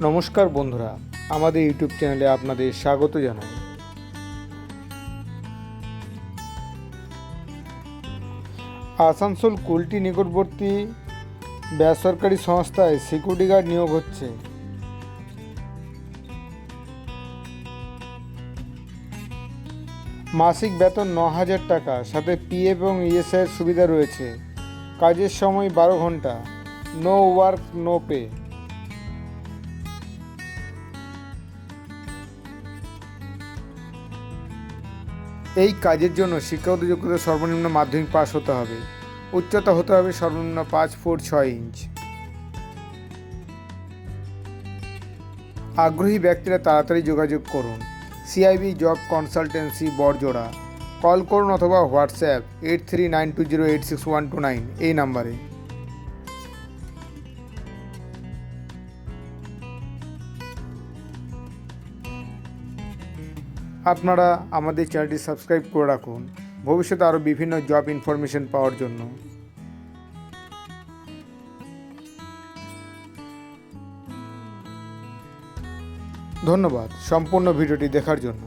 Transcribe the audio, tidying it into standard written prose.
নমস্কার বন্ধুরা, আমাদের ইউটিউব চ্যানেলে আপনাদের স্বাগত জানাই। আসানসোল কুলটি নিকটবর্তী বেসরকারি সংস্থায় সিকিউরিটি গার্ড নিয়োগ হচ্ছে। মাসিক বেতন 9,000 টাকা, সাথে পিএফ এবং ইএসআইয়ের সুবিধা রয়েছে। কাজের সময় 12 ঘন্টা, নো ওয়ার্ক নো পে। এই কাজের জন্য শিক্ষাগত যোগ্যতা সর্বনিম্ন মাধ্যমিক পাস হতে হবে। উচ্চতা হতে হবে সর্বনিম্ন 5 ফুট 6 ইঞ্চ। আগ্রহী ব্যক্তিরা তাড়াতাড়ি যোগাযোগ করুন। CIB job consultancy Barjora. Call করুন অথবা হোয়াটসঅ্যাপ 8392086129 এই নাম্বারে। আপনারা আমাদের চ্যানেলটি সাবস্ক্রাইব করে রাখুন ভবিষ্যতে আরও বিভিন্ন জব ইনফরমেশন পাওয়ার জন্য। ধন্যবাদ সম্পূর্ণ ভিডিওটি দেখার জন্য।